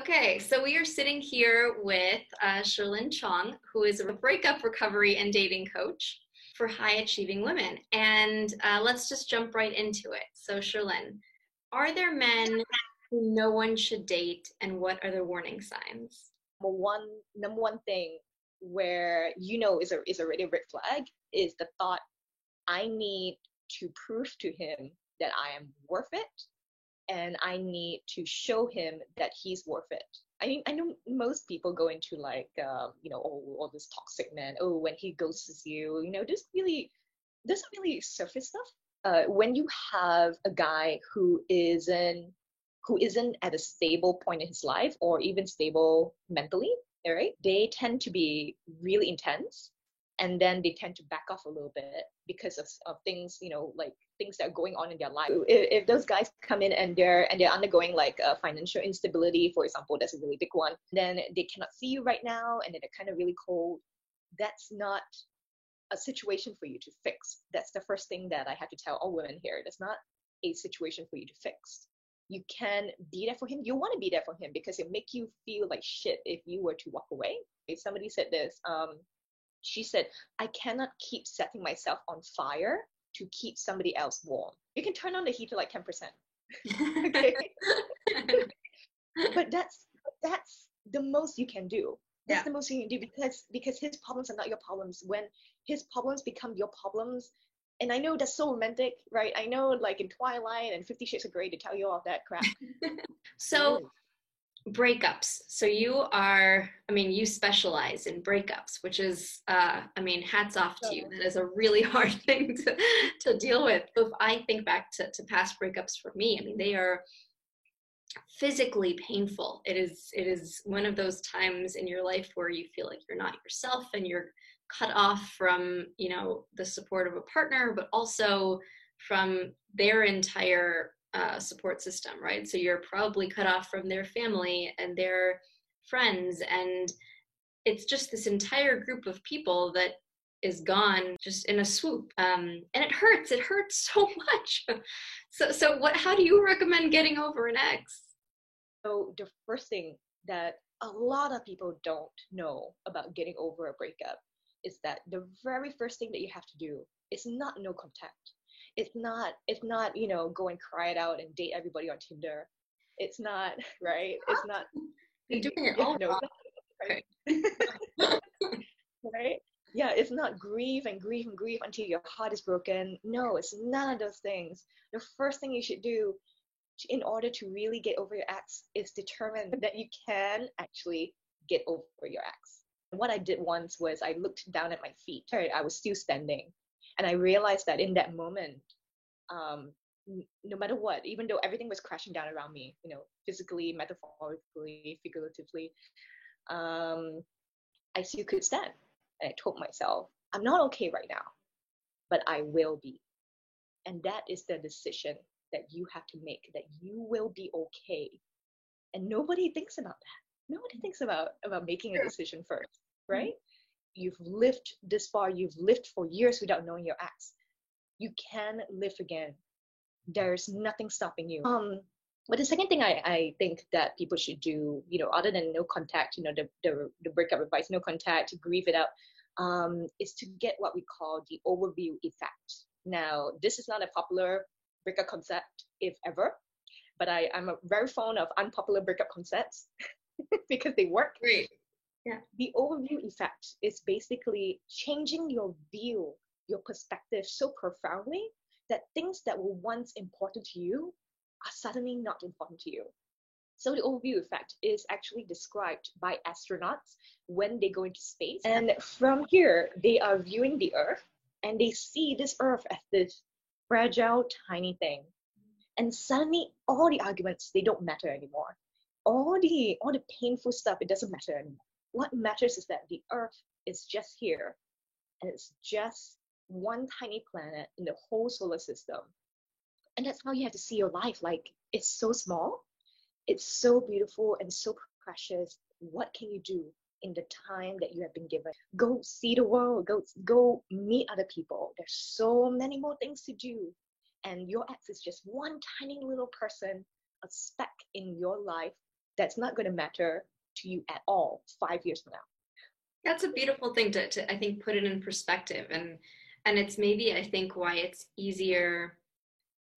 Okay, so we are sitting here with Sherlyn Chong, who is a breakup recovery and dating coach for high achieving women. And let's just jump right into it. So, Sherlyn, are there men who no one should date, and what are the warning signs? Number one thing where is already a red flag is the thought I need to prove to him that I am worth it, and I need to show him that he's worth it. I know most people go into like all this toxic man. Oh, when he ghosts you, doesn't really surface stuff. When you have a guy who isn't at a stable point in his life or even stable mentally, right? They tend to be really intense, and then they tend to back off a little bit because of things, like things that are going on in their life. If those guys come in and they're undergoing like a financial instability, for example, that's a really big one, then they cannot see you right now and they're kind of really cold. That's not a situation for you to fix. That's the first thing that I have to tell all women here. That's not a situation for you to fix. You can be there for him. You want to be there for him because it make you feel like shit if you were to walk away. If somebody said this, she said, I cannot keep setting myself on fire to keep somebody else warm. You can turn on the heater like 10%. Okay. But that's the most you can do. That's Yeah. the most you can do because his problems are not your problems. When his problems become your problems, and I know that's so romantic, right? I know, like in Twilight and 50 Shades of Grey, to tell you all that crap. So, breakups. So you specialize in breakups, which is, hats off to you. So, That is a really hard thing to deal with. If I think back to past breakups for me, they are physically painful. It is one of those times in your life where you feel like you're not yourself and you're cut off from, the support of a partner, but also from their entire support system, right? So you're probably cut off from their family and their friends, and it's just this entire group of people that is gone just in a swoop, and it hurts so much. So what, how do you recommend getting over an ex? so the first thing that a lot of people don't know about getting over a breakup is that the very first thing that you have to do is not no contact. It's not go and cry it out and date everybody on Tinder. It's not right. It's not. You're doing it Yeah, all no, wrong. it's not Okay. right. Right? Yeah, it's not grieve and grieve and grieve until your heart is broken. No, it's none of those things. The first thing you should do in order to really get over your ex is determine that you can actually get over your ex. What I did once was I looked down at my feet. I was still standing. And I realized that in that moment, um, no matter what, even though everything was crashing down around me, physically, metaphorically, figuratively, um, I still could stand. And I told myself, I'm not okay right now, but I will be. And that is the decision that you have to make, that you will be okay. And nobody thinks about that. Nobody thinks about making a decision first, right? You've lived this far, you've lived for years without knowing your ex. You can live again. There's nothing stopping you. But the second thing I think that people should do, other than no contact, the breakup advice, no contact, grieve it out, is to get what we call the overview effect. Now, this is not a popular breakup concept, if ever, but I'm very fond of unpopular breakup concepts because they work. Great. Yeah. The overview effect is basically changing your view, your perspective so profoundly that things that were once important to you are suddenly not important to you. So the overview effect is actually described by astronauts when they go into space. And from here, they are viewing the Earth and they see this Earth as this fragile, tiny thing. And suddenly all the arguments, they don't matter anymore. All the painful stuff, it doesn't matter anymore. What matters is that the Earth is just here, and it's just one tiny planet in the whole solar system. And that's how you have to see your life. Like, it's so small, it's so beautiful and so precious. What can you do in the time that you have been given? Go see the world, go meet other people. There's so many more things to do. And your ex is just one tiny little person, a speck in your life that's not going to matter to you at all 5 years from now. That's a beautiful thing to I think put it in perspective, and it's maybe I think why it's easier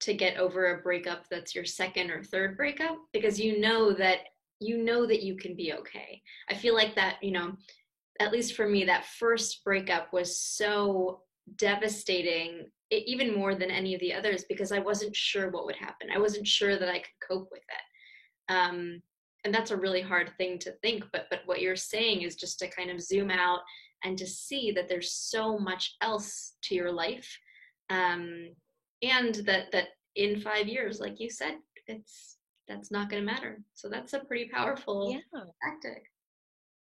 to get over a breakup that's your second or third breakup, because you know that you can be okay. I feel like that, you know, at least for me, that first breakup was so devastating, even more than any of the others, because I wasn't sure what would happen. I wasn't sure that I could cope with it. And that's a really hard thing to think, but what you're saying is just to kind of zoom out and to see that there's so much else to your life, um, and that in 5 years, like you said, that's not going to matter. So that's a pretty powerful Yeah, tactic.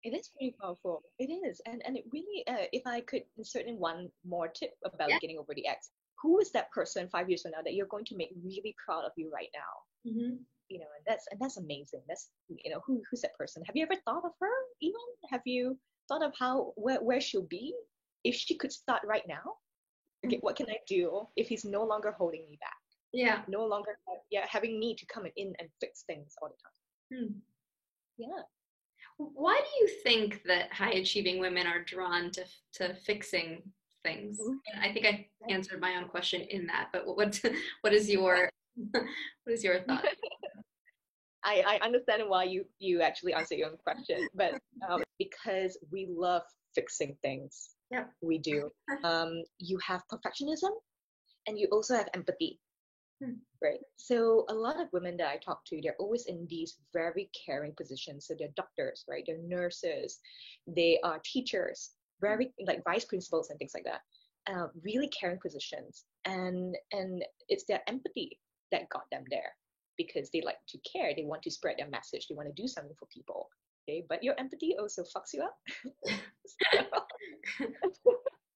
it is pretty powerful. It is. And it really, if I could insert in one more tip Yeah. about getting over the ex, who is that person 5 years from now that you're going to make really proud of you right now? Mm-hmm. And that's amazing. That's, who's that person? Have you ever thought of her even? Have you thought of where she'll be if she could start right now? Okay, what can I do if he's no longer holding me back? Yeah. No longer, having me to come in and fix things all the time. Hmm. Yeah. Why do you think that high achieving women are drawn to fixing things? And I think I answered my own question in that, but what is your what is your thought? I understand why you actually answer your own question, but because we love fixing things. Yeah. We do. You have perfectionism and you also have empathy. Right. So a lot of women that I talk to, they're always in these very caring positions. So they're doctors, right? They're nurses, they are teachers, very like vice principals and things like that. Really caring positions, and it's their empathy that got them there, because they like to care, they want to spread their message, they want to do something for people. Okay, but your empathy also fucks you up.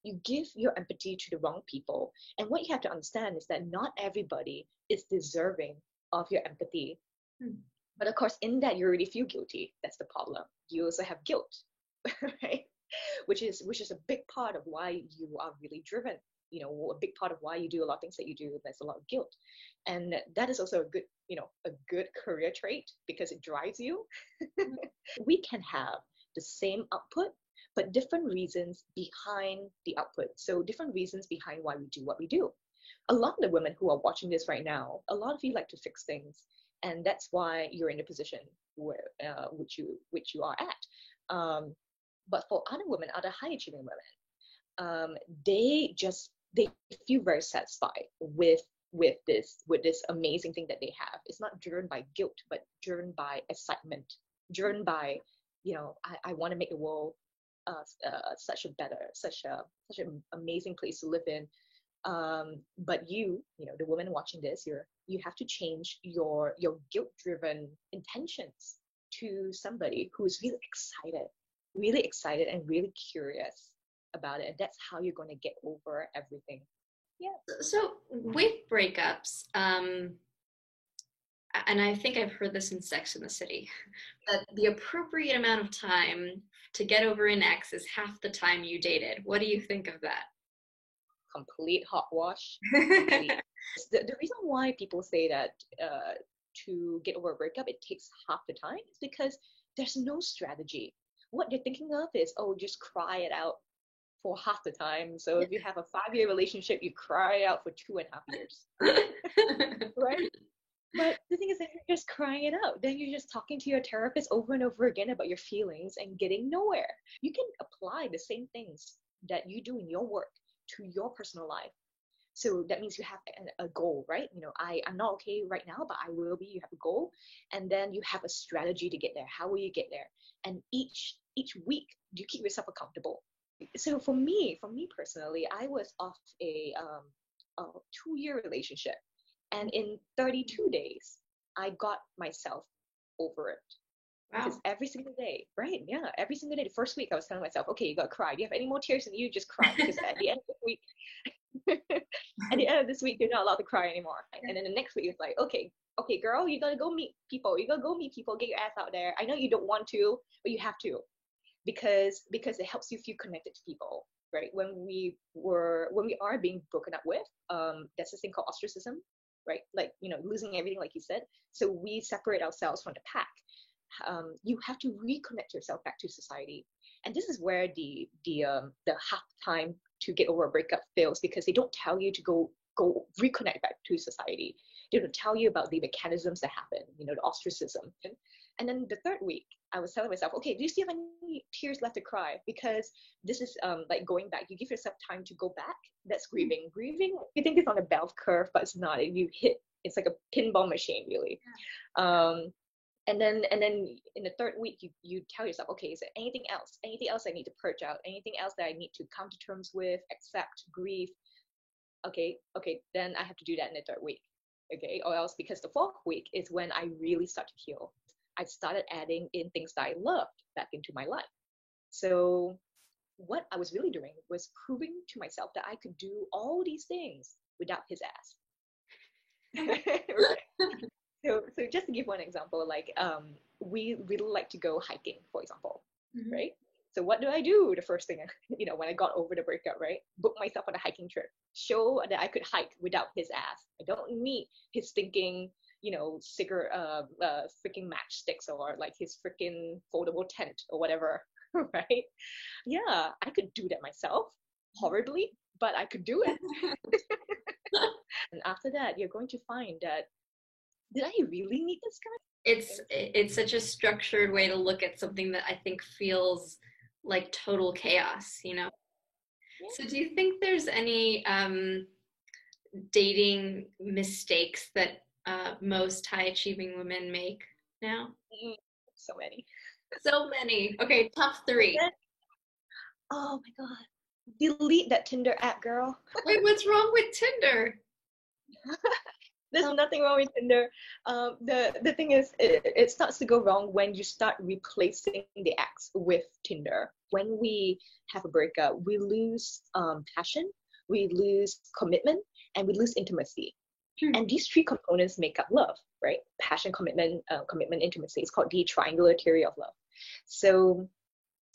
You give your empathy to the wrong people. And what you have to understand is that not everybody is deserving of your empathy. But of course, in that you already feel guilty. That's the problem. You also have guilt, right? Which is a big part of why you are really driven. A big part of why you do a lot of things that you do. There's a lot of guilt, and that is also a good career trait, because it drives you. We can have the same output, but different reasons behind the output. So different reasons behind why we do what we do. A lot of the women who are watching this right now, a lot of you like to fix things, and that's why you're in the position where which you are at. But for other women, other high achieving women, they feel very satisfied with this amazing thing that they have. It's not driven by guilt, but driven by excitement, driven by, I want to make the world such an amazing place to live in. But the woman watching this, you have to change your guilt-driven intentions to somebody who is really excited and really curious about it. And that's how you're going to get over everything. Yeah. So with breakups, and I think I've heard this in Sex and the City, that the appropriate amount of time to get over an ex is half the time you dated. What do you think of that? Complete hot wash. Complete. The reason why people say that to get over a breakup, it takes half the time is because there's no strategy. What they're thinking of is, just cry it out for half the time. So if you have a 5-year relationship, you cry it out for 2.5 years. Right? But the thing is that you're just crying it out. Then you're just talking to your therapist over and over again about your feelings and getting nowhere. You can apply the same things that you do in your work to your personal life. So that means you have a goal, right? I'm not okay right now, but I will be. You have a goal, and then you have a strategy to get there. How will you get there? And each week, you keep yourself accountable. So for me personally, I was off a 2-year relationship. And in 32 days, I got myself over it. Wow. Because every single day, right? Yeah, every single day. The first week, I was telling myself, okay, you got to cry. Do you have any more tears in you? Just cry. Because at the end of the week, you're not allowed to cry anymore. And then the next week, it's like, okay, girl, you got to go meet people. You got to go meet people. Get your ass out there. I know you don't want to, but you have to. Because it helps you feel connected to people, right? When we are being broken up with, there's this thing called ostracism, right? Like, losing everything, like you said. So we separate ourselves from the pack. you have to reconnect yourself back to society. And this is where the half time to get over a breakup fails, because they don't tell you to go reconnect back to society. They don't tell you about the mechanisms that happen, the ostracism. And then the third week, I was telling myself, okay, do you still have any tears left to cry? Because this is like going back. You give yourself time to go back. That's grieving. Grieving, you think it's on a bell curve, but it's not. You hit, it's like a pinball machine, really. And then in the third week, you tell yourself, okay, is there anything else I need to purge out, anything else that I need to come to terms with, accept, grieve? Okay, then I have to do that in the third week. Okay, or else, because the fourth week is when I really start to heal. I started adding in things that I loved back into my life. So what I was really doing was proving to myself that I could do all these things without his ass. So just to give one example, like we really like to go hiking, for example, right? So what do I do? The first thing, when I got over the breakup, right? Book myself on a hiking trip. Show that I could hike without his ass. I don't need his thinking, cigarette, freaking matchsticks, or like his freaking foldable tent or whatever, right? Yeah, I could do that myself, horribly, but I could do it. And after that, you're going to find that, did I really need this guy? It's such a structured way to look at something that I think feels like total chaos, Yeah. So do you think there's any dating mistakes that most high achieving women make now? So many. So many. Okay, top 3. Oh my God. Delete that Tinder app, girl. Wait, what's wrong with Tinder? There's nothing wrong with Tinder. The thing is, it starts to go wrong when you start replacing the ex with Tinder. When we have a breakup, we lose passion, we lose commitment, and we lose intimacy. And these 3 components make up love, right? Passion, commitment, intimacy. It's called the triangular theory of love. So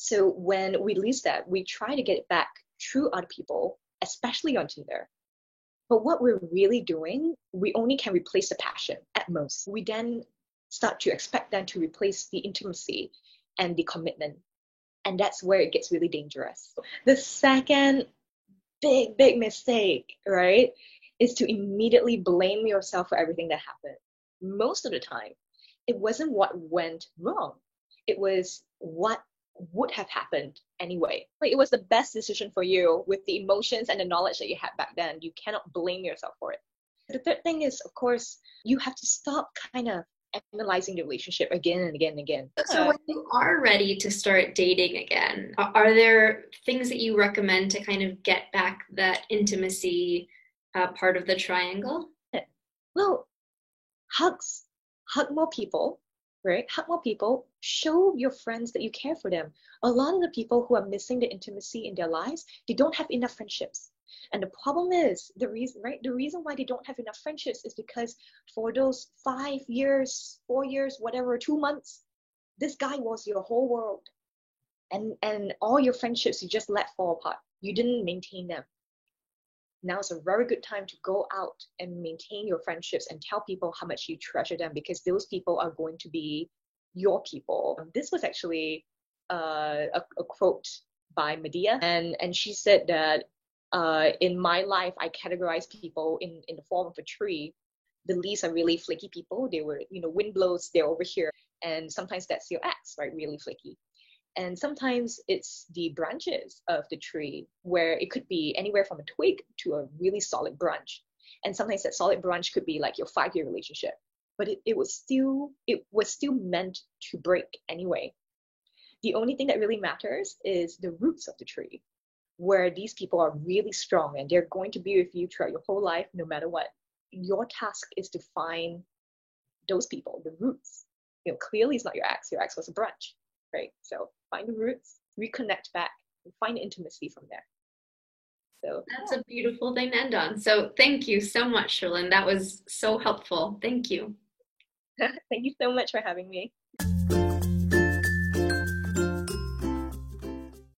when we lose that, we try to get it back through other people, especially on Tinder. But what we're really doing, we only can replace the passion at most. We then start to expect them to replace the intimacy and the commitment. And that's where it gets really dangerous. The second big mistake, right, is to immediately blame yourself for everything that happened. Most of the time, it wasn't what went wrong. It was what would have happened anyway. Like, it was the best decision for you with the emotions and the knowledge that you had back then. You cannot blame yourself for it. The third thing is, of course, you have to stop kind of analyzing the relationship again and again and again. So when you are ready to start dating again, are there things that you recommend to kind of get back that intimacy part of the triangle? Well, hug more people, right? Hug more people. Show your friends that you care for them. A lot of the people who are missing the intimacy in their lives, they don't have enough friendships. And the problem is, the reason why they don't have enough friendships is because for those 5 years, 4 years, whatever, 2 months, this guy was your whole world. And all your friendships you just let fall apart. You didn't maintain them. Now is a very good time to go out and maintain your friendships and tell people how much you treasure them, because those people are going to be your people. This was actually a quote by Medea, and she said that in my life, I categorize people in the form of a tree. The leaves are really flaky people. They were, wind blows, they're over here. And sometimes that's your ex, right? Really flaky. And sometimes it's the branches of the tree, where it could be anywhere from a twig to a really solid branch. And sometimes that solid branch could be like your 5-year relationship. But it was still meant to break anyway. The only thing that really matters is the roots of the tree, where these people are really strong and they're going to be with you throughout your whole life, no matter what. Your task is to find those people, the roots. Clearly it's not your ex. Your ex was a branch, right? So find the roots, reconnect back, and find intimacy from there. So that's a beautiful thing to end on. So thank you so much, Cherlynn. That was so helpful. Thank you. Thank you so much for having me.